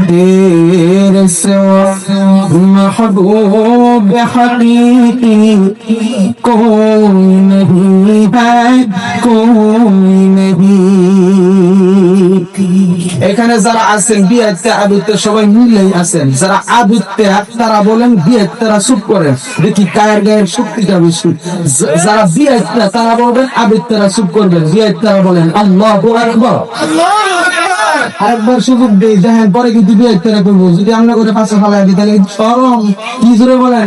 तेरे सिवा महबूब हकीकी कोई नहीं है, कोई नहीं। এখানে যারা আছেন বিয়েতে আবুতে সবাই মিলেই আছেন, যারা আবুতে তারা বলেন বিয়েতে তারা চুপ করেন, দেখি কায়ের গায়ের শক্তিটা বেশি। যারা বিয়েতে তারা বলবেন আবুতে তারা চুপ করবেন, বিয়েতে তারা বলেন আল্লাহু আকবার। আরেকবার সুযোগ দেই, দেখেন পরে কিন্তু বিয়েতে তারা করবো। যদি আমরা করে পাশে ফালাই দিই তাহলে শরম, কি জোরে বলেন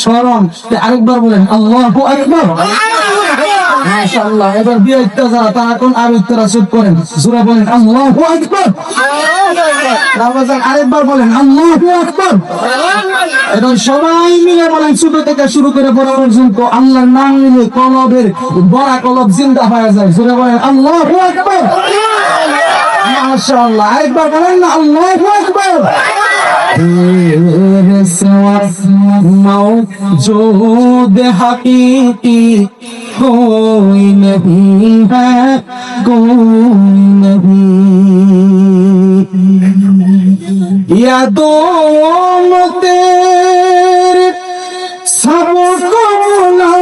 শরম। আরেকবার বলেন আল্লাহু আকবার। মাশাআল্লাহ। এবার বিয়েতে যারা তারা কোন আবুতে তারা চুপ করেন, জোরে বলেন আল্লাহু আকবার। আরেকবার বলেন আল্লাহু আকবার। এখন সবাই মিলে বলেন ছোট থেকে শুরু করে বড় পর্যন্ত আল্লাহর নাম নিলে কলবের বড় কলব জিন্দা হয়ে যায়। জোরে বলেন আল্লাহু আকবার। মাশাআল্লাহ। আরেকবার বলেন না আল্লাহু আকবার। तेरे सिवा मौजूद हकीकी कोई नहीं है, कोई नहीं। यादों तेरे सबको बुला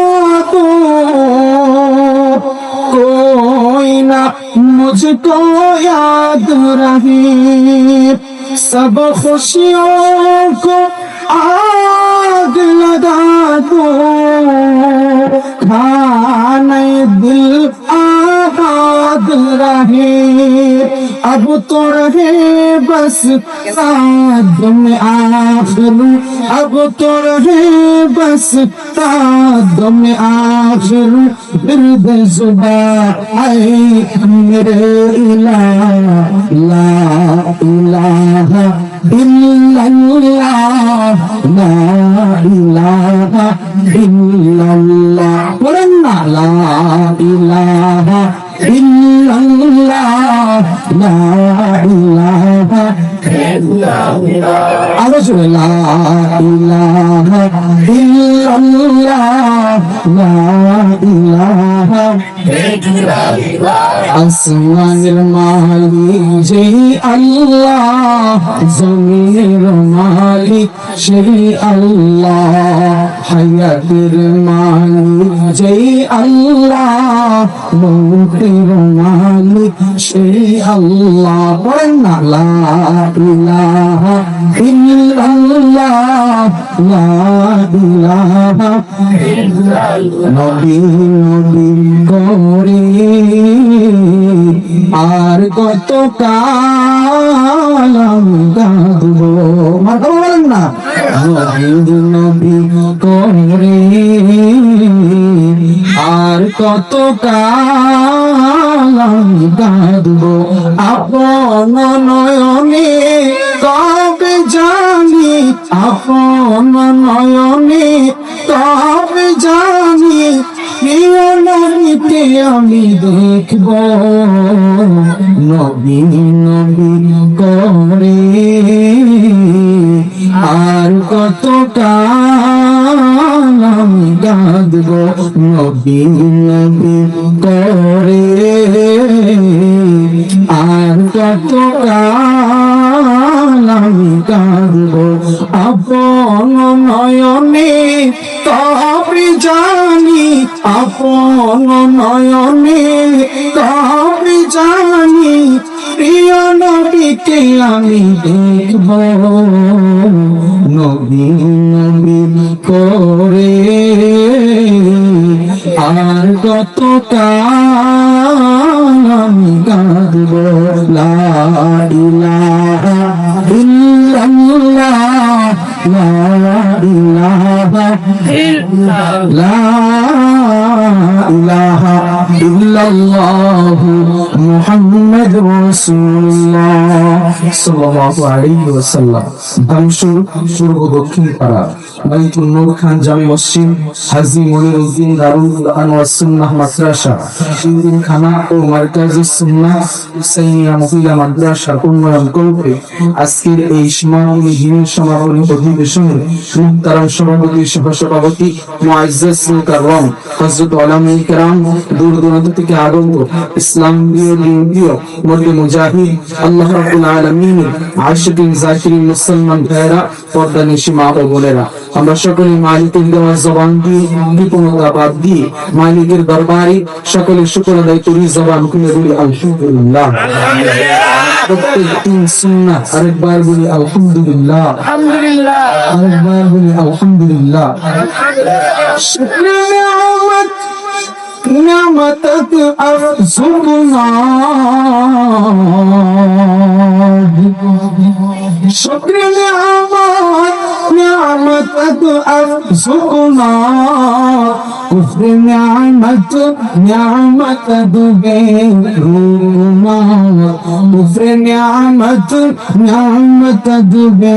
दो, कोई ना मुझको याद रहे। सब खुशियों को आग लगा दो, खाने दिल आबाद रहे। अब तो रहे बस साथ में आखिर, अब तो रहे बस साथ में आखिर। बिर्द जुबां ऐ मेरे इलाह, ला इलाहा इल्लल्लाह, ला इलाहा इल्लल्लाह। बोलें ना ला इलाहा इल्लल्लाह, ला इलाहा इल्लल्लाह। आवाज में ला इलाहा इल्लल्लाह, ला इलाहा इल्लल्लाह। আসমানের মালিক যেই আল্লাহ, জমিনের মালিক সেই আল্লাহ, হায়াতের মালিক যেই আল্লাহ, মৌতের মালিক সেই আল্লাহ। বলেন না লা ইলাহা ইল্লাল্লাহ, লা ইলাহা ইল্লাল্লাহ। নবী নবী করে আর কত কাল গাবো, মাথা বলেন না নবী নবী করে আর কত কাল গাবো। আপন নয়নে কবে জানি, আপন নয়নে কবে জানি, প্রিয় নবীকে আমি দেখব। নবী নবী করে আর কত কাল আমি কাঁদব। নবী নবী করে আর কত কাল আমি কাঁদব। আপন নয়নে কবে জানি, আপন নয়নে কবে জানি, প্রিয় নবীকে আমি দেখব। নবী নবী করে আর কত কাল আমি কাঁদব। লা ইলাহা ইল্লাল্লাহ, লা ইলাহা ইল্লাল্লাহ, মুহাম্মাদুর রাসূলুল্লাহ সাল্লাল্লাহু আলাইহি ওয়াসাল্লাম। ধামসুর পূর্ব দক্ষিণ পাড়া বাইতুল নূর খান জামে মসজিদ, হাজী মনিরউদ্দিন দারুল কুরআন ওয়াস সুন্নাহ মাদ্রাসা, শিরদিন খানা ও মারকাজুস সুন্নাহ হুসাইনিয়া মহিলা মাদ্রাসার উন্নয়ন কল্পে আজকের এই সমাপনী দিনের সমাপনী অধিবেশনে মুহতারাম সভাপতি সহ সভাপতি মুআজ্জাজ মুকাররম হযরত উলামায়ে কেরাম, দূর দূরান্ত থেকে আগত ইসলাম প্রিয় মর্দে মুজাহিদ আল্লাহ রাব্বুল আলামিনের আশিকিন জাকিরিন মুসলমান ভাইরা পর্দা নিশি মা ও বোনেরা, আমরা সকলে মালিকের দেওয়া জবান দিয়ে বিপন্নতা বাদ দিয়ে মালিকের দরবারে সকলে শুকর আদায় করি, জবান খুলে বলি আলহামদুলিল্লাহ। প্রত্যেক দিন সুন্নাত, আরেকবার বলি আলহামদুলিল্লাহ, আরেকবার বলি আলহামদুলিল্লাহ। শুকরিয়া নিয়ামতক আরজুকনা, শুকরিয়া নিয়ামতক আরজুকনা, কুফর নিয়ামত দুবে রুনা, কুফর নিয়ামত দুবে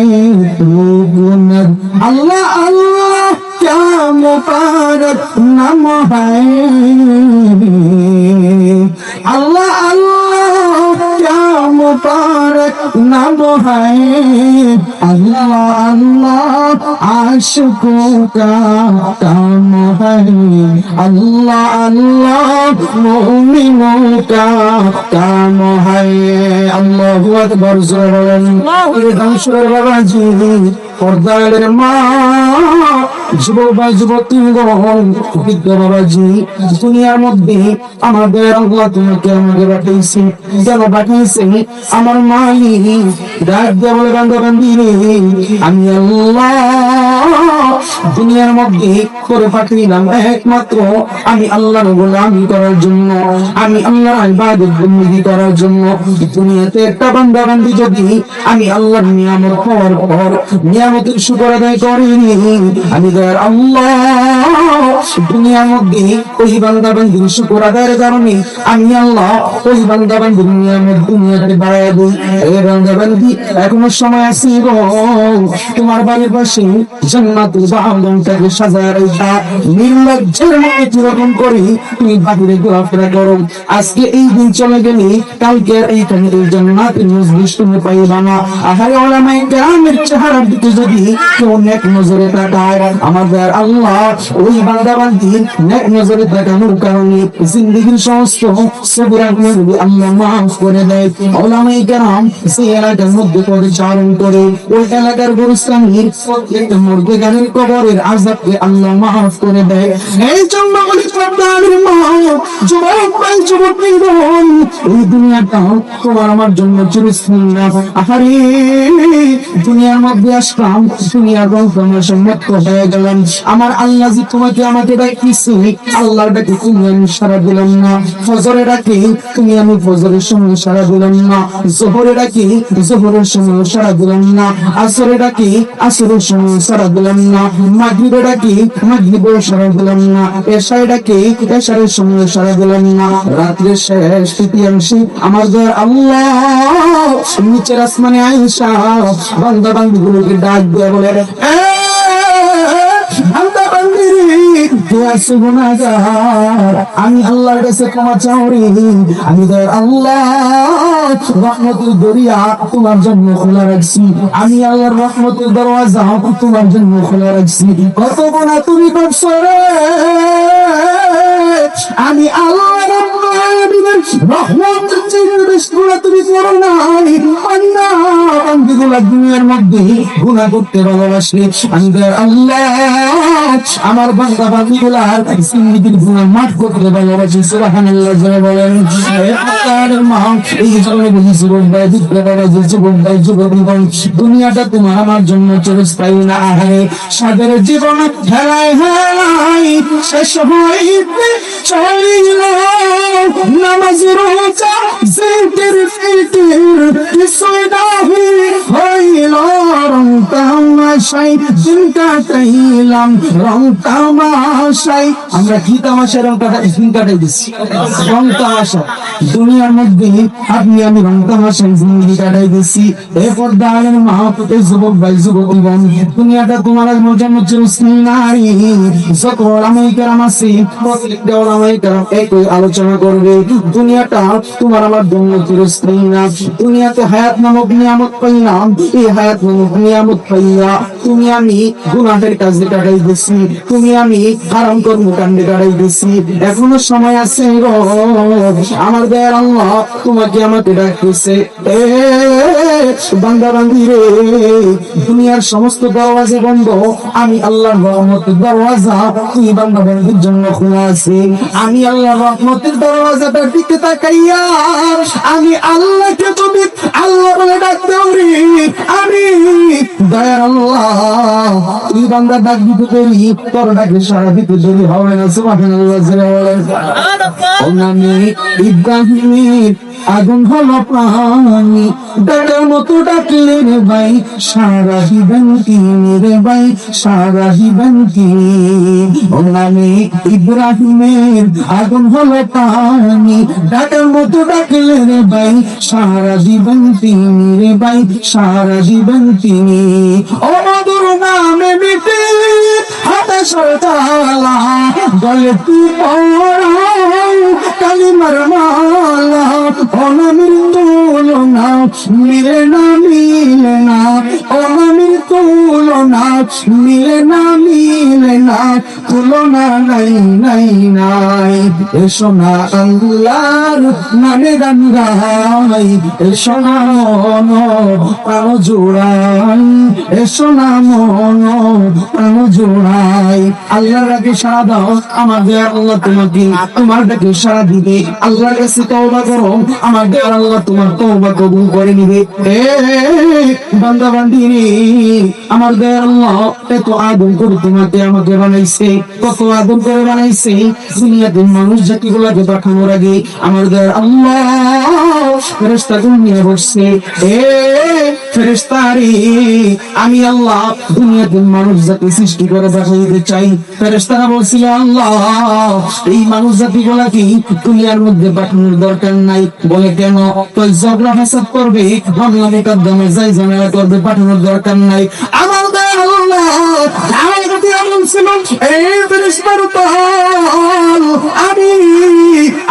রুনা। আল্লাহ আল্লাহ क्या मुबारक नाम है, अल्लाह अल्लाह क्या मुबारक नाम है, अल्लाह अल्लाह आशिकों का काम है, अल्लाह अल्लाह मोमिनों का काम है। अल्लाहु अकबर। बाबा जी पर्दार माँ যুবক বা যুবতীগণ, বৃদ্ধ বাবাজি, দুনিয়ার মধ্যে আমাদের আল্লাহ তোমাকে আমাকে পাঠিয়েছে। কেন পাঠিয়েছে? আমার মালিক ডাক দিয়ে বলে, বান্দা বান্দি রে, আমি আল্লাহ দুনিয়ার মধ্যে করে পাঠিয়েলাম একমাত্র আমি আল্লাহর গোলামি করার জন্য, আমি আল্লাহর ইবাদত বন্দেগী করার জন্য। দুনিয়াতে একটা বান্দা বান্দি যদি আমি আল্লাহর নিয়ামত পাওয়ার পর নিয়ামতের শুকর আদায় করিনি, আমি আল্লাহ দুনিয়ার মধ্যে ওই বান্দা বান্দির শুকর আদায়ের কারণে আমি আল্লাহ ওই বান্দা বান্দির নিয়ামত দুনিয়াতে বাড়ায় দিই। এই বান্দা বান্দি এখনো সময় আছে গো, তোমার বাড়ির পাশে জান্নাতুল বাগানটাকে সাজায় রাখা, নির্লজ্জের মতো যেরকম করি তুমি বাহিরে ঘোরাফেরা করো। আজকে এই দিন চলে গেলে কালকে এইখানে এই জান্নাতের মজলিস তুমি পাইবা না। আহারে ওলামায়ে কেরামের চেহারার দিকে যদি কেউ নেক নজরে তাকায়, আমাদের আল্লাহ ওই বান্দা বান্দির নেক নজরে তাকানোর কারণে জিন্দেগীর সমস্ত সবরাগুলো আল্লাহ মাফ করে দেয়। ওলামায়ে কেরাম সেই এলাকার মধ্যে পরিচালন করে ওই এলাকার গুরুস্থানীর প্রত্যেকটা মুর্দে গানের কবরের আযাবকে আল্লাহ মাফ করে দেয়। এই জন্য বলি পর্দার মা, যুবক ভাই যুবতীগণ, এই দুনিয়াটা তোমার আমার জন্য চিরস্থায়ী না। আহারে দুনিয়ার মধ্যে আসলাম, দুনিয়ার রং তামাশা মুক্ত হয়ে গেলাম। আমার আল্লাহ যে তোমাকে আমাকে ডাকিছে, আল্লাহর ডাকে তুমি আমি সাড়া দিলাম না। ফজরে ডাকে তুমি আমি ফজরের সময় সাড়া দিলাম না। জোহরে ডাকে জোহরের সময় সাড়া দিলাম না। আসরে ডাকে আসরের সময় সাড়া দিলাম না। মাগরিবে ডাকে মাগরিবের সাড়া দিলাম না। এশায় ডাকে এশারের সময় সাড়া দিলাম না। রাত্রের শেষ তৃতীয়াংশে আমার দয়ার আল্লাহ নিচের আসমানে আয়েশা বান্দা বান্দিগুলোকে ডাক দিয়ে বলে, আমি আল্লাহর কাছে ক্ষমা চাও রে, আমি আল্লাহ রহমতের দরিয়া তোমার জন্য খোলা রাখছি, আমি আল্লাহর রহমতের দরওয়াজা তোমার জন্য খোলা রাখছি। কত গুনাহ তুমি করছো রে, আমি আল্লাহ রহমতের জিনিসগুলো তুমি করো নাই। দুনিয়ার মধ্যে গুনাহ করতে ভালোবাসে, আমি আল্লাহ আমার বান্দা বান্দিগুলার জিন্দেগীর গুনাহ মাফ করতে ভালোবাসি। সুবহানাল্লাহ জয় বলেন। এই জন্য বলি যুবক ভাই যুবক ভাই যুবকগণ, দুনিয়াটা তোমার আমার জন্য চিরস্থায়ী না। সাদের জীবন হেলায় হেলায় শেষ হইতে চলিল, নামাজ রোজা জিকির ফিকির কিছুই নাহি হইল, রং তামাশায় দিন কাটাইলাম, রং তামাশায়। আমরা কি তামাশায় রং কাটাই দিন কাটাই দিচ্ছি? রং তামাশা। দুনিয়ার মধ্যে আপনি আমি রং তামাশায় জিন্দগি কাটাই দিচ্ছি। এ পর্দার মা, যুবক ভাই যুবতীগণ, দুনিয়াটা তোমার জন্য চিরস্থায়ী নাই। যত ওলামায়ে কেরাম আছে প্রত্যেকটা ওলামায়ে কেরাম একই আলোচনা করবে, দুনিয়াটা তোমার আমার জন্য চিরস্থায়ী না। দুনিয়াতে হায়াত নামক নিয়ামত পাইলাম, এই হায়াত নামক নিয়ামত পাইয়া তুমি আমি গুনাহের কাজে কাটাই দিছি, তুমি আমি হারাম কর্মকাণ্ডে কাটাই দিছি, এখনো সময় আছে গো। আমার দয়ার আল্লাহ তোমাকে আমাকে ডাকতেছে, এ বান্দা বান্দি রে, দুনিয়ার সমস্ত দরওয়াজা বন্ধ, আমি আল্লাহর রহমতের দরওয়াজা তুই বান্দা বান্দির জন্য খোলা আছে। আমি আল্লাহর রহমতের দরওয়াজাটার দিকে তাকাইয়া আমি আল্লাহকে তুমি আল্লাহ বলে ডাকতে পারি। আমি দয়ার আল্লাহ তুই বান্দা ডাক দিতে দেরি, তোর ডাকে সারা দিতে দেরি হবে না। সুবহানাল্লাহ। আমি ইব্রাহিমের আগুন হলো পানি, ডাকার মতো ডাকলে রে ভাই সারা দিবেন তিনি রে ভাই সারা দিবেন তিনি। আমি ইব্রাহিমের আগুন হলো পানি, ডাকার মতো ডাকলে রে ভাই সারা দিবেন তিনি রে ভাই সারা দিবেন তিনি। ও মধুর নামে মিটে হাতে সরতালা, গলে তুই পড়াও কালিমার মালা, অনামির তুলনা মিলে না মিলে না, অনামির তুলনা মিলে না মিলে না, তুলনা নাই নাই নাই। এসো না আল্লাহর নামে গান গাই, এসো না মন প্রাণ জোড়াই, এসো না মন প্রাণ জোড়াই। আল্লাহর ডাকে সাড়া দাও, আমাদের আল্লাহ তোমাকে তোমার ডাকে সাড়া দিবে। আল্লাহর কাছে তওবা করো, আমাদের আল্লাহ তোমার তওবা কবুল করে নিবে। এ বান্দা বান্দি রে, আমার দয়ার আল্লাহ এত আদম করে তোমাকে আমাকে বানাইছে, কত আদম করে বানাইছে। দুনিয়াতে মানুষ জাতিগুলোকে পাঠানোর আগে আমার দয়ার আল্লাহ ফেরেশতাগুলো নিয়ে বসছে। এ ফেরেশতা রে, আমি আল্লাহ দুনিয়াতে মানুষ জাতি সৃষ্টি করে দেখাইতে চাই। ফেরেশতারা বলছিল, আল্লাহ এই মানুষ জাতিগুলা কি দুনিয়ার মধ্যে পাঠানোর দরকার নাই। বলে কেন? তুই ঝগড়া ফাসাদ করবে, মামলা মোকদ্দমা যাই ঝামেলা করবে, পাঠানোর দরকার নাই। আমার আল্লাহ আমার কাছে এমন ছিল, এই ফেরেশতার দল আমি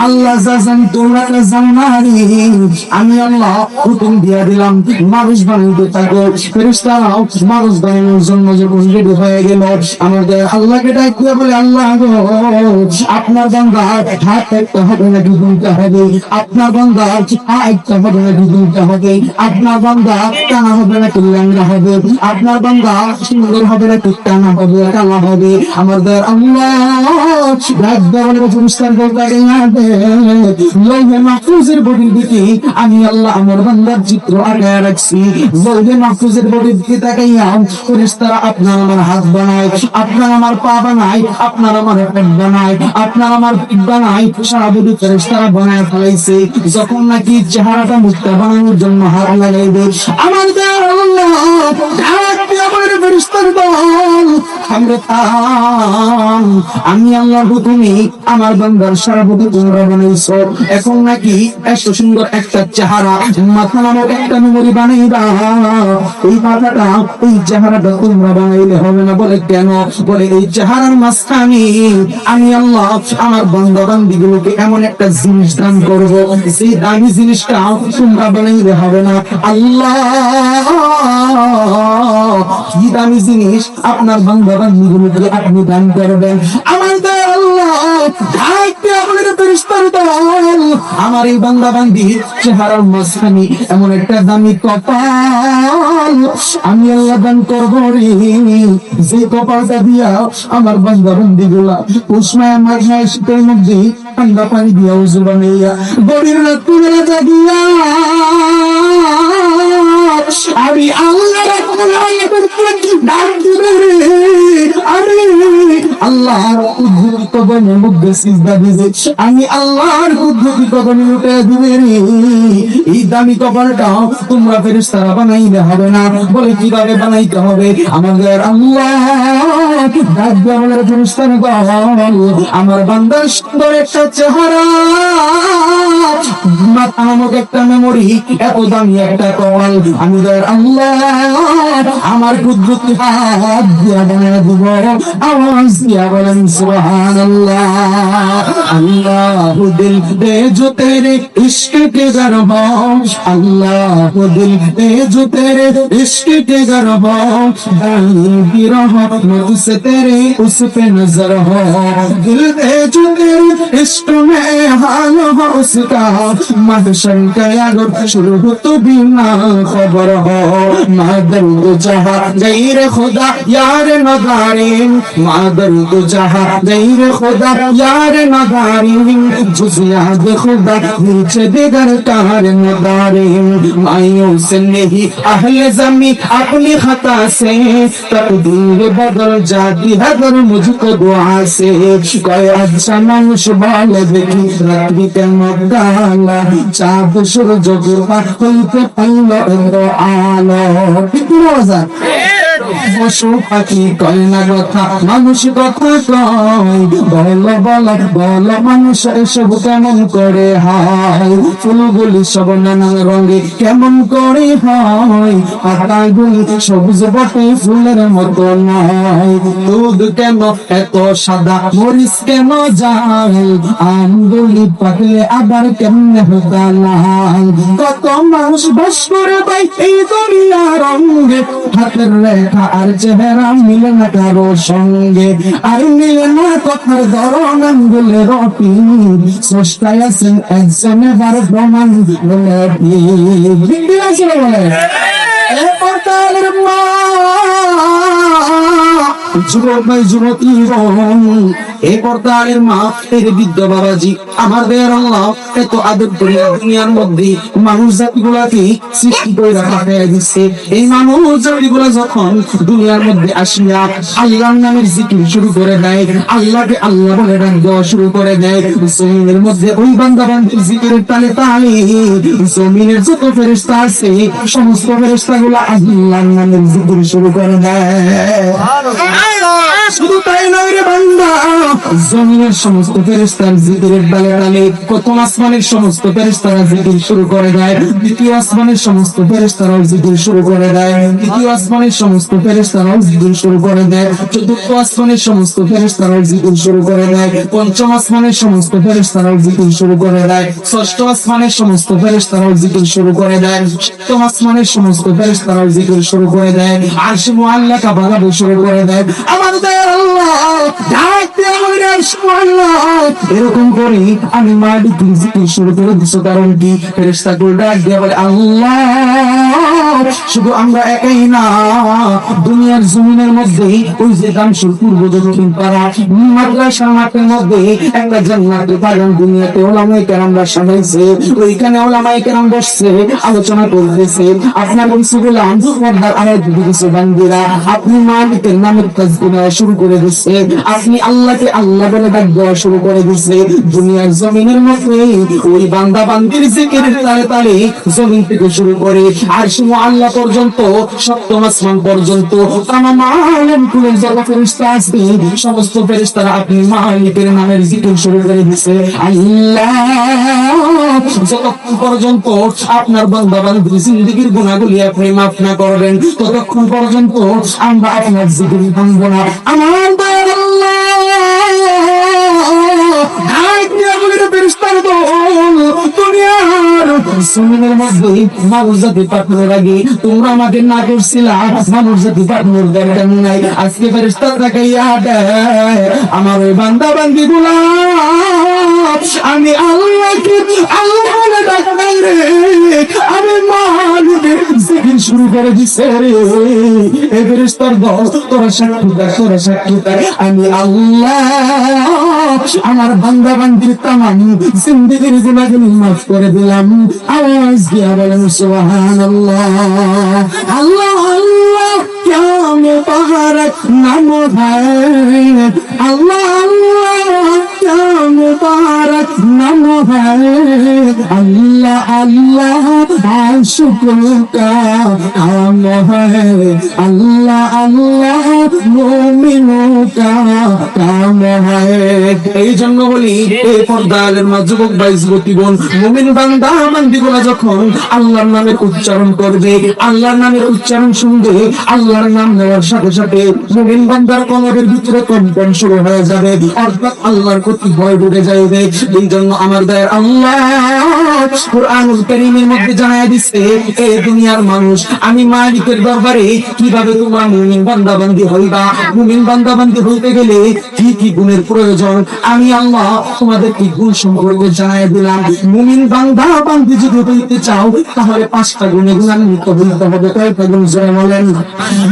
আল্লাহ যা জানি তোমরা জানো না রে। আমি আল্লাহ হুকুম দিয়া দিলাম মানুষ বানাইতে থাকো। ফেরেশতারাও মানুষ বানানোর জন্য যখন রেডি হয়ে গেল, আমাদের আল্লাহকে ডাক দিয়া বলে, আল্লাহ গো আপনার বান্দা হাত একটা হবে নাকি দুইটা হবে, আপনার বান্দা পা একটা হবে নাকি দুইটা হবে, আপনার বান্দা টানা হবে নাকি ল্যাংড়া হবে, আপনার বান্দা সুন্দর হবে নাকি টানা হবে টানা হবে। আমাদের আল্লাহ ডাক দেওয়া অনুষ্ঠান করতে গেলে লৌহে মাহফুজের বডির দিকে আমি আল্লাহ আমার বান্দার চিত্র আঁকায় রাখছি। লৌহে মাহফুজের বডির দিকে তাকাইয়া ফেরেশতারা আপনার আমার হাত বানায়, আপনার আমার পা বানায়, আপনার আমার পেট বানায়, আপনার আমার পিঠ বানায়, সারা বডি ফেরেশতারা বানায় ফেলাইছে। যখন নাকি চেহারাটা মুক্তা বানানোর জন্য হাত লাগাইবে, আমার আল্লাহ আমার ফেরেশতার দল আমরা আমি আল্লাহর হুকুমে আমার বান্দার সারা বডি তোমরা বানাইছো। এখন নাকি এত সুন্দর একটা চেহারা, মাথা নামক একটা মেমরি বানাইবা। এই মাথাটা এই চেহারাটা তোমরা বানাইলে হবে না। বলে কেন? বলে এই চেহারার মাঝখানে আমি আল্লাহ আমার বান্দা বান্দিগুলোকে এমন একটা জিনিস দান করবো, সেই দামি জিনিসটা তোমরা বানাইলে হবে না। আল্লাহ কি দামি জিনিস আপনার বান্দা বান্দিগুলোকে আপনি দান করবেন। আমার আমার এই বান্দা বান্দি চেহারার মাঝখানে এমন একটা দামি কপাল আমি আল্লাহ দান করবো রে, যে কপালটা দিয়া আমার বান্দা বান্দি গুলা উষ্মায় মাঝায় শীতের মধ্যে ঠান্ডা পানি দিয়া উজু বানাইয়া গভীর রাত্রি বেলা জাগিয়া আমি আল্লাহ আমি আল্লাহর উদ্ধৃত কদমের মধ্যে সিজদা দিবে, আমি আল্লাহর উদ্ধৃত কদমে উঠে দিবে রে। এই দামি কপালটা তোমরা ফেরেশতারা বানাইলে হবে না। বলে কিভাবে বানাইতে হবে? আমাদের আল্লাহ ডাক দিয়া বলে, ফেরেশতারা আমার বান্দার সুন্দর একটা চেহারা, মাথা নামক একটা মেমরি, এত দামি একটা কপাল, আমি আল্লাহ আমার কুদরতি হাত দিয়া বানায় দিব, আওয়াজ দিয়া বলেন সুবহানাল্লাহ। अल्लाह दिल दे जो तेरे इश्क के गरबा, अल्लाह दिल दे जो तेरे इश्क के गरबा, की रहमत से तेरे उस पे नजर हो, दिल दे जो तेरे इश्क में हाल हो उसका, महशर का अगर शुरू तो भी ना खबर हो, मादर तो जहाँ गैर खुदा यार नदारिम, मादर तो जहाँ गैर खुदा यार नदारिम, जुज़ियात खुदा नीचे दिगर कार नदारिम, मायूस नहीं अहले ज़मी अपनी खता से, तकदीर बदल जाती है अगर मुझको दुआ से, कोई अच्छा मानुष बोले देखी रात्रि के मदाला, चाँद सूरज गुरबा खुलते पल्लो इंद्र आलो। कितनी मजा পশু পাখি কয় না কথা, মানুষ কথা কয়, বল বল বল মানুষ এসব কেমন করে হয়, ফুলগুলি সব নানান রঙে কেমন করে হয়, পাতাগুলি সবুজ বটে ফুলের মতো নয়, দুধ কেন এত সাদা মরিচ কেন জাল, আমগুলি পাকলে আবার কেমনে হতা লাল, কত মানুষ বাস করে ভাই এই দুনিয়া রঙে, হাতের রেখা আর চেহারা মিলে না কারো সঙ্গে, আর মিলে না কথার ধরন আঙ্গুলে রটি, স্রষ্টায় আছেন একজনে বার প্রমাণ বলে বলে এ পর্দার মা যুবক ভাই যুবতী এই পর্দারের মা এর বৃদ্ধ বাবাজি আমার দেয়ার আল্লাহ এত আদর করে দুনিয়ার মধ্যে মানুষ জাতিগুলাকে সৃষ্টি করে রাখা হয়ে দিচ্ছে। এই মানুষ জাতিগুলা যখন দুনিয়ার মধ্যে আসিয়া আল্লাহর নামের জিকির শুরু করে দেয়, আল্লাহকে আল্লাহ বলে ডাক দেওয়া শুরু করে দেয়, জমিনের মধ্যে ওই বান্দা বান্দির জিকিরের তালে তালে জমিনের যত ফেরেশতা আছে সমস্ত ফেরেশতাগুলা আল্লাহর নামের জিকির শুরু করে দেয়। শুধু তাই নয় রে বান্দা, জমিনের সমস্ত ফেরেশতার জিকিরের তালে তালে প্রথম আসমানের সমস্ত ফেরেশতারা জিকির শুরু করে দেয়, দ্বিতীয় আসমানের সমস্ত ফেরেশতারাও জিকির শুরু করে দেয়, তৃতীয় আসমানের সমস্ত ফেরেশতারাও জিকির শুরু করে দেয়, চতুর্থ আসমানের সমস্ত ফেরেশতারাও জিকির শুরু করে দেয়, পঞ্চম আসমানের সমস্ত ফেরেশতারাও জিকির শুরু করে দেয়, ষষ্ঠ আসমানের সমস্ত ফেরেশতারাও জিকির শুরু করে দেয়, সপ্তম আসমানের সমস্ত ফেরেশতারাও জিকির শুরু করে দেয়, আরশ মুআল্লাকা বাজাতে শুরু করে দেয়। আমার দয়ার আল্লাহ ডাক দিয়ে বলে সুবহানাল্লাহ, এরকম করে আমি মালিক জিকির শুরু করে দিছি, কারণ কি ফেরেশতাগুলো ডাক দিয়ে বলে আল্লাহ শুধু আমরা একাই না, দুনিয়ার জমিনের মধ্যে ওই যে গামসুর পূর্ব দক্ষিণ পাড়া মাদ্রাসার মাঠের মধ্যে একটা জান্নাতের বাগান দুনিয়াতে ওলামায়ে কেরামরা সাজাইছে, ওইখানে ওলামায়ে কেরাম বসছে আলোচনা করতেছে, আপনার বংশগুলাম পর্দার আড়াই দিতেছে বান্দিরা, আপনি মালিকের নামের তাসবিহ শুরু করে দিচ্ছে, আপনি আল্লাহকে আল্লাহ বলে ডাক দেওয়া শুরু করে দিচ্ছে, দুনিয়ার জমিনের মধ্যে ওই বান্দা বান্দির জিকিরের তালে তালে জমিন থেকে শুরু করে আরশ মুআল্লা পর্যন্ত সপ্তম আসমান পর্যন্ত তামাম আলাম কুলের যত ফেরেশতা আছে সমস্ত ফেরেশতারা আপনি মালিকের নামের জিকির শুরু করে দিচ্ছে। আল্লাহ যতক্ষণ পর্যন্ত আপনার বান্দা বান্দির জিন্দেগীর গুনাহগুলি আপনি মাফ না করবেন ততক্ষণ পর্যন্ত আমরা আপনার জিকির ভাঙবো না। আমার দয়ার আল্লাহ দুনিয়ার জমিনের মধ্যে মানুষ জাতি পাঠানোর আগে তোমরা আমাকে না করছিলা, মানুষ জাতি পাঠানোর দরকার নাই, আজকে ফেরেশতা তাকাইয়া দেয় আমার ওই বান্দা বান্দি গুলা আমি আল্লাহকে আল্লাহ বলে ডাকাই রে, আমি মালিকের জিকির শুরু করে দিছে রে, এই ফেরেশতার দল তোরা সাক্ষী দেয় আমি আল্লাহ আমার বান্দা বান্দির তামাম জিন্দেগীর গুনাহগুলো মাফ করে দিলাম। আওয়াজ দিয়া বলেন সুবহানাল্লাহ। আল্লাহ আল্লাহ क्या मुबारक नाम है, अल्लाह अल्लाह क्या मुबारक नाम है, अल्लाह अल्लाह शुक्र का काम है अल्लाह अल्लाह मुमिनों का काम है। এই জন্য বলি এই পর্দার মা যুবক ভাই যুবতী বোন মুমিন বান্দা বান্দিগুলো যখন আল্লাহর নামের উচ্চারণ করবে, আল্লাহর নামের উচ্চারণ শুনবে, আল্লাহর নাম নেওয়ার সাথে সাথে মুমিন বান্দার কলবের ভিতরে কম্পন শুরু হয়ে যাবে, অর্থাৎ আল্লাহর প্রতি ভয় ঢুকে যাবে। এই জন্য আমার দয়ার আল্লাহ কুরআনুল কারীমের মধ্যে জানায় দিচ্ছে, এই দুনিয়ার মানুষ আমি মালিকের দরবারে কিভাবে তোমরা মুমিন বান্দা বান্দি হইবা। মুমিন বান্দা বান্দি হইতে গেলে কি কি গুণের প্রয়োজন আমি আল্লাহ তোমাদের কি গুণ সম্পর্কে জানায় দিলাম। মুমিন বান্দা বান্দি যদি হইতে চাও তাহলে 5টা গুণে গুণান্বিত হইতে হবে। কয়টা গুণ জয় বলেন?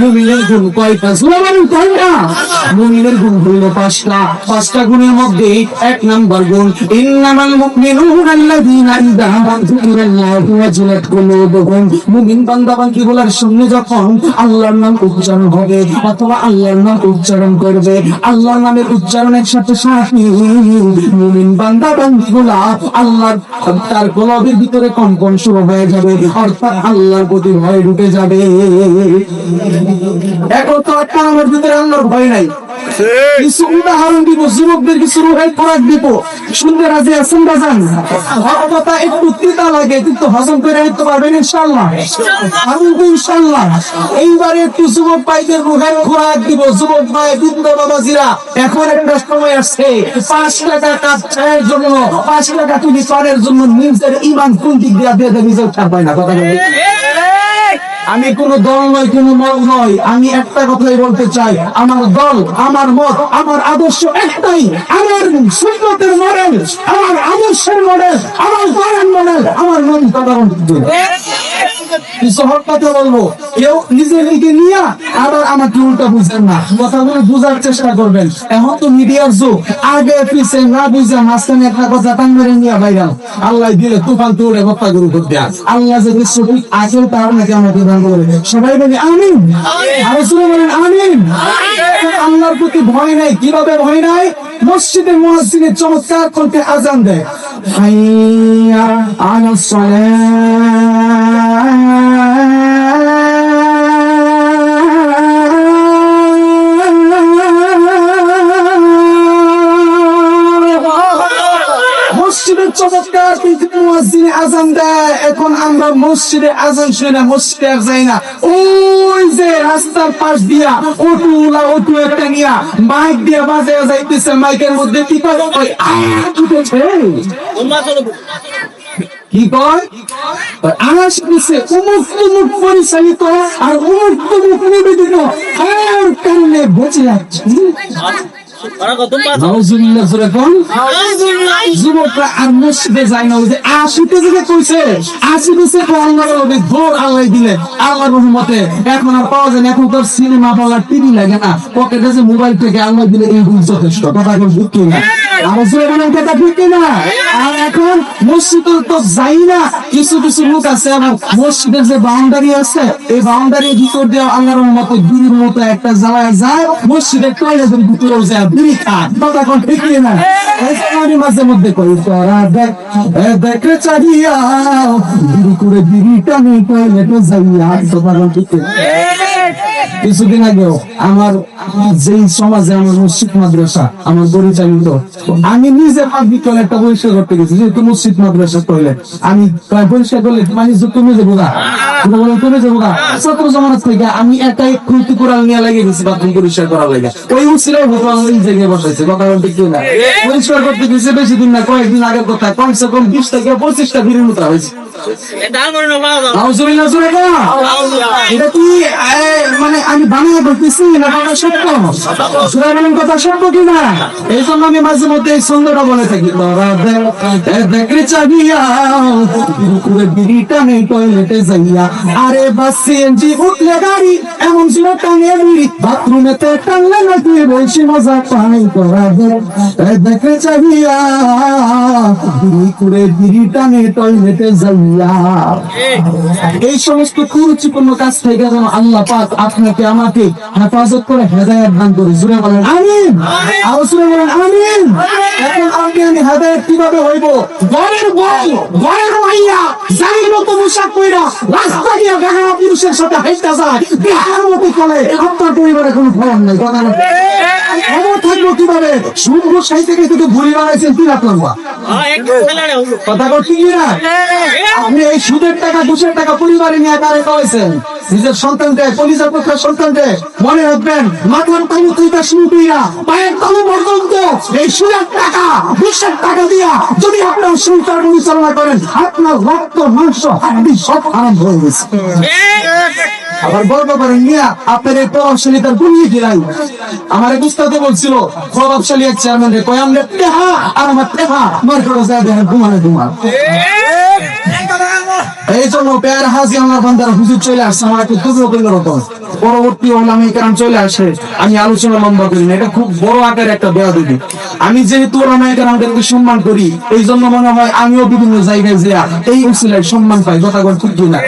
মুমিনের গুণ কয়টা? জয় বলেন কয়টা? মুমিনের গুণ হইল 5টা। 5টা গুণের মধ্যে 1 নাম্বার গুণ ইন্নামাল মুমিনুনা আল্লাযীনা ইযা যুকিরাল্লাহু ওয়াজিলাত কুলুবুহুম। মুমিন বান্দা বান্দি বলার সামনে যখন আল্লাহর নাম উচ্চারণ হবে অথবা আল্লাহর নাম উচ্চারণ করবে, আল্লাহর নামের উচ্চারণের সাথে সাথে মুমিন বান্দা বান্দিগুলা আল্লাহর তার কলবের ভিতরে কম্পন শুরু হয়ে যাবে, অর্থাৎ আল্লাহর প্রতি ভয় ঢুকে যাবে। এখন তো আমার ভিতরে আল্লাহর ভয় নাই। কিছু উদাহরণ দিব, যুবকদের কিছু রুহের খোরাক দিব, শুনতে রাজি আছেন বাজান? কথা একটু তিতা লাগে কিন্তু হজম করে নিতে পারবেন ইনশাআল্লাহ। ইনশাআল্লাহ এইবারে একটু যুবক ভাইদের রুহের খোরাক দিব। যুবক ভাই বৃদ্ধ বাবাজিরা, এখন একটা সময় আসছে 5 টাকা কাপ চায়ের জন্য, 5 টাকা তুমি পানের জন্য নিজের ঈমান কোন দিক দিয়ে দিয়ে নিজের ছাড় পায় না। কথা বলে আমি কোন দল নয়, কোন মত নয়, আমি একটা কথাই বলতে চাই, আমার দল, আমার মত, আমার আদর্শ একটাই, আমার সুন্নতের মডেল, আমার আদর্শের মডেল, আমার দলের মডেল, আমার মন সাধারণ। কথা বলবো, কেউ নিজের দিকে নিয়ে আবার আমাকে উল্টা বুঝেন না, কথাগুলো বুঝার চেষ্টা করবেন। এখন তো মিডিয়ার যুগ, আগে পিছিয়ে না বুঝে মাঝখানে একটা কথা টাঙ্গারে নিয়ে ভাইরাল, আল্লাহ দিলে তুফান তুলে হত্যা করে করতে। আল্লাহ যদি সঠিক আসেও তার নাকি আমাকে দান করে, সবাই বলি আমিন, আরো শুনে বলেন আমিন। আল্লাহর প্রতি ভয় নাই। কিভাবে ভয় নাই? মসজিদে মুয়াজ্জিনের চমৎকার কণ্ঠে আজান দেয়, হাইয়া আলাস সালাহ, মসজিদের চমৎকার মুয়াজ্জিনে আজান দেয়। এখন আমরা মসজিদে আজান শুনে না, মসজিদে আর যাই না। ওই যে রাস্তার পাশ দিয়া অটোওয়ালা অটো একটা নিয়া মাইক দিয়ে বাজায় যাইতেছে, মাইকের মধ্যে কি কয় কি কয় আসতেছে অমুক তমুক পরিচালিত আর অমুক তমুক নিবেদিত, এর কারণে বেঁচে যাচ্ছে। যুবকরা আর মসজিদে যায় না, আশিতে যেটা কইছে, 80 বছর আল্লাহ দিলে আল্লাহর রহমতে এখন আর পাওয়া যায় না। এখন তোর সিনেমা বলা টিভি লাগে না, পকেটে যে মোবাইল থেকে আল্লাহ দিলে এইগুলো যথেষ্ট। কথা ঠিক না? কথা ঠিক না? আর এখন মসজিদ তো যাই না, কিছু কিছু লোক আছে আমার মসজিদের যে বাউন্ডারি আছে, এই বাউন্ডারির ভিতর দিয়ে আল্লাহর রহমতে দূরের মতো একটা জ্বালায় যায়, মসজিদের টয়লেটের ভিতরেও যায় বিড়ি খায়। কথা ঠিক না? আমি মাঝে মধ্যে কই তোরা দেখ দেখে চাহিয়া বিড়ি করে বিড়িটা নিয়ে টয়লেটে যাইয়া। ঠিক না? কিছুদিন আগেও আমার যেই সমাজে আমার মসজিদ মাদ্রাসা আমার পরিচালিত, আমি নিজে পাবলিক টয়লেটটা পরিষ্কার করতে গেছি, যেহেতু মসজিদ মাদ্রাসা টয়লেট আমি পরিষ্কার করলে মানে তুমি যাবো গা, তুমি যাবো গা। ছাত্র সমাজ থেকে আমি একাই ক্ষতি করার নিয়ে লেগে গেছি বাথরুম পরিষ্কার করার লেগে। ওই উচিরাই হতো আমার এই জায়গায় বসাইছে। কথা বলতে কি না, পরিষ্কার করতে গেছে বেশি দিন না, কয়েকদিন আগের কথা, কমসে কম 20 থেকে 25টা বিড়ির মতো হয়েছে। এটা কি মানে আমি বানিয়ে বলতেছি না, সত্য কথা সত্য কিনা? এই জন্য আমি মাঝে মধ্যে এই ছন্দটা বলে থাকি, দেখে চাহিয়া বিড়িটা নেই টয়লেটে যাইয়া। আরে বাস সিএনজি উঠলে গাড়ি, এমন বুঝলে টানে বিড়ি বাথরুমেতে টানলে নাকি বেশি মজা পানি করা দেখে চাহিয়া বিড়ি করে বিড়ি টানে টয়লেটে যাইয়া। এই সমস্ত কুরুচিপূর্ণ কাজ থেকে যেন আল্লাহ পাক আপনাকে আমাকে হেফাজত করে হেদায়েত দান করে। জুড়ে বলেন আমিন, আরো জুড়ে বলেন আমিন। এখন আমি হেদায়েত কিভাবে হইব? ঘরের বউ, ঘরের মাইয়া জানির মতো পোশাক পইরা রাস্তা দিয়ে বেহারা পুরুষের সাথে হাইটা যায়, বেহার মতো চলে, আপনার পরিবারে কোনো ফলন নাই। কথা না খবর থাকবো কিভাবে? শুনবো সাইতে গেছে তো ভুলি বানাইছেন কি রাখলাম কথা করছি কি না? আপনি এই সুদের টাকা ঘুষের টাকা পরিবারে নিয়ে কারে খাওয়াইছেন? নিজের সন্তানকে, কলিজার পক্ষের সন্তানকে মনে রাখবেন, মাথার তালু তুইটা শুরু কইরা পায়ের তালু পর্যন্ত এই সুদের টাকা ঘুষের টাকা দিয়া যদি আপনার সংসার পরিচালনা করেন, আপনার রক্ত মাংস হাড্ডি সব আরম্ভ হয়ে গেছে। আবার গর্ব করেন নিয়া আপনার এই প্রভাবশালী তার গুলিয়ে দিলাই। আমার এক উস্তাদে বলছিল, প্রভাবশালী এক চেয়ারম্যান রে কয় আমরা টেহা আর আমার টেহা মার করে যায় দেখেন ঘুমানে ঘুমা। এই জন্য পেয়ার হাজি আমার বান্দারা হুজুর চলে আসছে, আমার একটু দুর্গ করল রকম পরবর্তী ওলামা কেরাম চলে আসে, আমি আলোচনা লম্বা করি না, এটা খুব বড় আকারের একটা বেয়াদবি। আমি যেহেতু ওলামা কেরামদেরকে সম্মান করি, এই জন্য মনে হয় আমিও বিভিন্ন জায়গায় যেয়া এই উসিলায় সম্মান পাই। কথা বল ঠিক কিনা?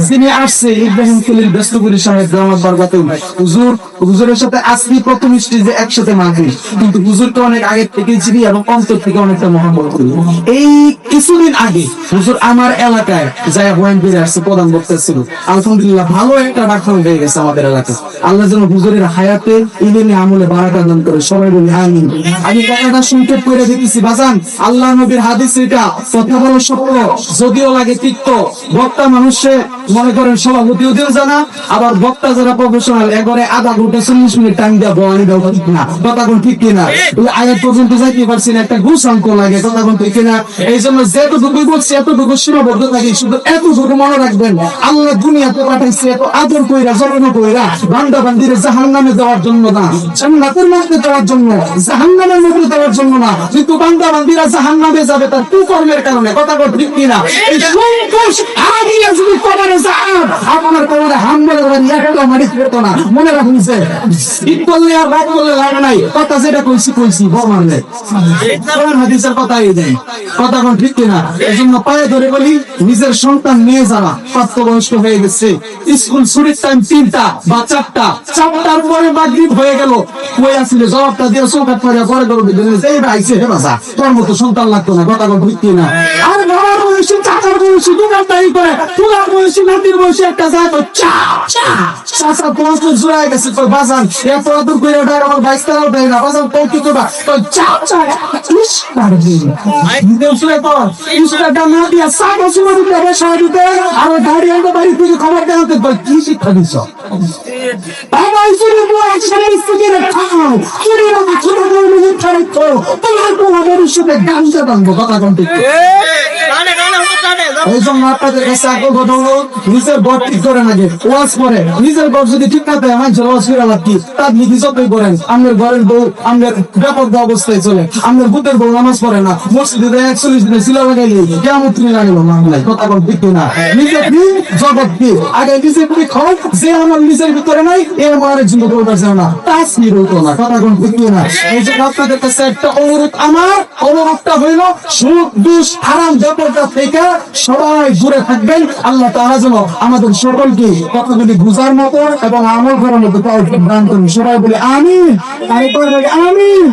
যিনি আসছে ইব্রাহিম খলিল ব্যস্তপুরী সাহেব জামাত বারগাতে হুজুর, হুজুরের সাথে আজকে প্রথম স্টেজে একসাথে মাহফিল, কিন্তু হুজুরটা অনেক আগে থেকে চিনি এবং অন্তর থেকে অনেকটা মহব্বত করি। এই কিছুদিন আগে হুজুর আমার এলাকায় যায় বয়ান করে আসছে, প্রধান বক্তা ছিল। আলহামদুলিল্লাহ ভালো একটা ডাক্তার হয়ে গেছে আমাদের এলাকায়। আল্লাহ যেন হুজুরের হায়াতে ইলমে আমলে বারাকা দান করে, সবাই বলি আমিন। আমি কথাটা সংক্ষেপ করে দিতেছি বাজান, আল্লাহ নবীর হাদিস এটা, কথা বলো সত্য যদিও লাগে তিক্ত। বক্তা মানুষে মনে করেন সভাপতি হতেও জানা, আবার বক্তা যারা প্রফেশনাল এবারে আধা ঘন্টা 40 মিনিট টাইম দেওয়া বয়ানি দেওয়া ঠিক না। কথা কোন ঠিক কিনা? আয়াত পর্যন্ত যাইতে পারছি না, একটা ঘুষাঙ্ক লাগে। কথা কোন ঠিক কিনা? এই জন্য যেটুকু বলছি এতটুকু সীমাবদ্ধ থাকি, শুধু এতটুকু মনে রাখবেন, আল্লাহ দুনিয়াতে পাঠাইছে এত আদর কইরা জন্ম কইরা বান্দা বান্দিরে জাহান্নামে দেওয়ার জন্য না, জান্নাতের মধ্যে দেওয়ার জন্য, জাহান্নামের মধ্যে দেওয়ার জন্য না। কিন্তু বান্দা বান্দিরা জাহান্নামে যাবে তার কুকর্মের কারণে। কথা কোন ঠিক কিনা? এই সংকোচ আগিয়ে যদি কবরে যায়, আপনার কবরে হামলা করেন একটা মাটি ফেরত না। মনে রাখুন যে ঈদ করলে আর রাত করলে লাগে নাই। কথা যেটা কইছি কইছি বমানলে কোরআন হাদিসের কথা এই দেয়। কথা কোন ঠিক কিনা? এই জন্য পায়ে ধরে বলি, নিজের সন্তান নিয়ে যারা প্রাপ্তবয়স্ক হয়ে গেছে, স্কুল ছুটির টাইম 3টা বা 4টার পরে মাগরিব হয়ে গেল, কই আসলে জবাবটা দিয়ে চৌকাট পরে পরে করবে এই ভাইছে হে বাসা তোর মতো সন্তান লাগতো না। কথা কোন ঠিক কিনা? আর বাবার বয়সী, চাচার বয়সী, দোকানদারি করে, তুলার বয়সী, নাতির বয়সী একটা যায় তো চা চা চাচা পৌঁছ জোড়ায় গেছে তোর বাজান এত আদর করে ওটা আমার বাইক তারাও দেয় না। বাজান তোর কি করবা? তো চা চা ইস পারবি দিলে তো ইসটা না দিয়া সাগো সুমা দিতে হবে সাহায্যতে। আর গাড়ি আনতে বাড়ি থেকে খবর জানাতে বল কি শিক্ষা দিছ? বাবা ইসুরে বল একসাথে স্থিতি রাখো চুরি না ছোট বড় মিলে খারাপ করো, তোমার কোন ভবিষ্যতে গাঞ্জা টানবো। কথা কোন ঠিক? এই জন্য আপনাদের কাছে আগ্রহ হলো নিজের ঘর ঠিক করে নাকি ওয়াজ করে, নিজের ঘর যদি ঠিক না থাকে মানুষের ওয়াজ করে লাভ কি? তার নীতি যতই করেন, আপনার ঘরের বউ আপনার বেপরদা অবস্থায় চলে, আপনার ভূতের বউ নামাজ পড়ে না, মসজিদে 41 দিনে সিলা লাগাইলে কেমন তুমি লাগলো মামলায়। কথা বল ঠিক না? নিজে কি জগৎ কি আগে নিজে কি খাও, যে আমার নিজের ভিতরে নাই এ আমার জন্য করতে চাও না, তাস নিরুত না। কথা কোন ঠিক না? এই যে আপনাদের কাছে একটা অনুরোধ, আমার অনুরোধটা হইল সুদ দুষ হারাম বেপরদা থেকে সবাই দূরে থাকবেন। আল্লাহ তাআলা যেন আমাদের সকলকে কথাগুলি বুঝার মতো এবং আমল করার মতো তাওফিক দান করুন। সবাই বলে আমিন। আরেকবার বলি আমিন।